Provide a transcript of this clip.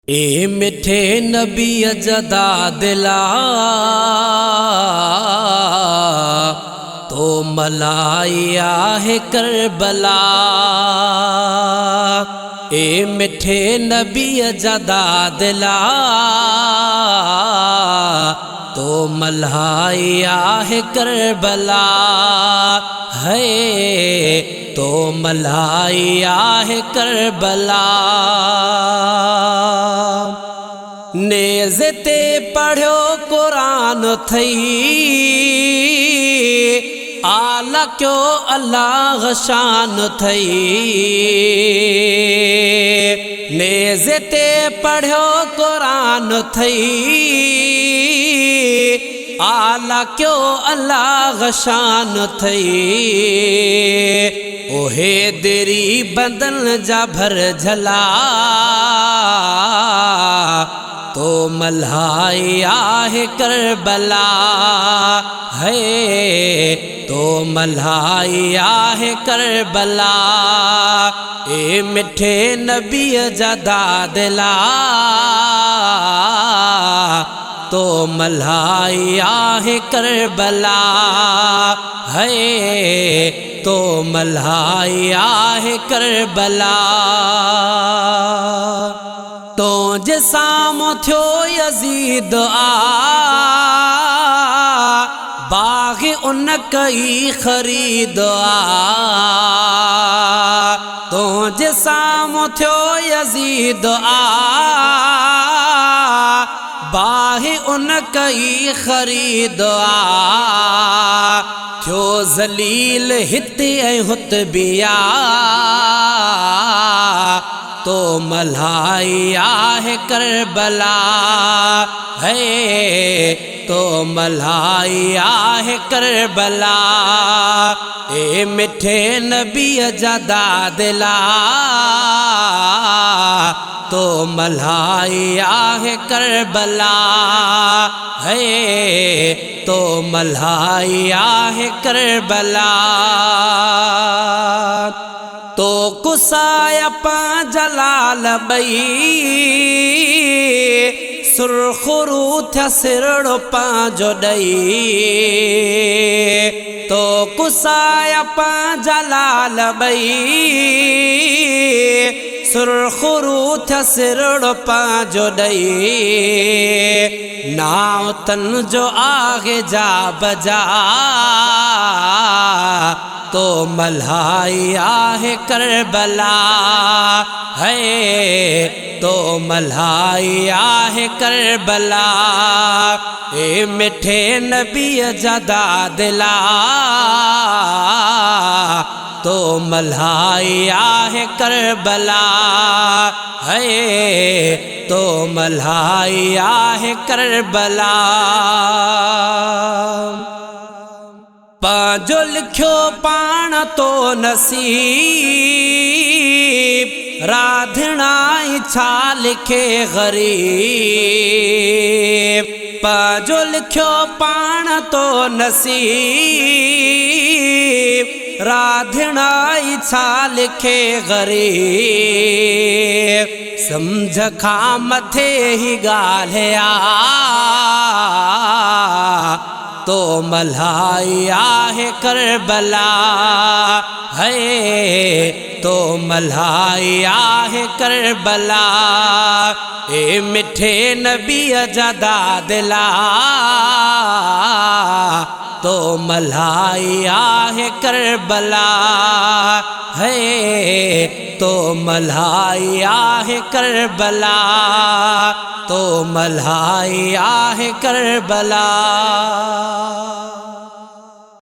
ए मिठे नबी जदा दिला तो मलाया है करबला। ए मिठे नबी जदा दिला तो मलाया है करबला है तो मलाया है करबला। नेज़े ते पढ़ो कुरान थई आला क्यों अल्लाह शान थई। नेज़े ते पढ़ो कुरान थई आला क्यों अल्लाह शान थई। ओहे देरी बदन जा भर झला तो मल्हाया है करबला है तो मल्हाया है करबला। ए मिठे नबी जदा दिला तो मल्हाया है करबला है तो मल्हाया है करबला। तो जसामो थियो यजीद बाग़ उन कई खरीद तो जसामो थियो यजीद बाग़ उन कई खरीद थियो ज़लील हिते ऐं हुत बिया तो मल्हाया है करबला है तो मल्हाया है करबला। ए मिठे नबी जदा दिला तो मल्हाया है करबला है तो मल्हाया है करबला। तो कुसाया पा जलाल बई सुरखुरू थिया सिरड़ो पांजो डई। तो कुसाया पा जलाल बई सुरखुरू थिया सिरड़ो पांजो डई। नाव तन जो आगे जा बजा तो मल्हाया है करबला है तो मल्हाया है करबला। ए मिठे नबी जदा दिला तो मल्हाया है करबला है तो मल्हाया है करबला। पांजो लिखो पाण तो नसीब राधना छा लिखे गरीब। पांजो लिखो पाण तो नसीब राधना छा लिखे गरीब। समझ खां मथे ही ॻाल्हिया तो मल्हाया है करबला है तो मल्हाया है करबला। ए मिठे नबी जदा दिला तो मल्हाया है करबला है तो मल्हाया है करबला तो मल्हाया है करबला।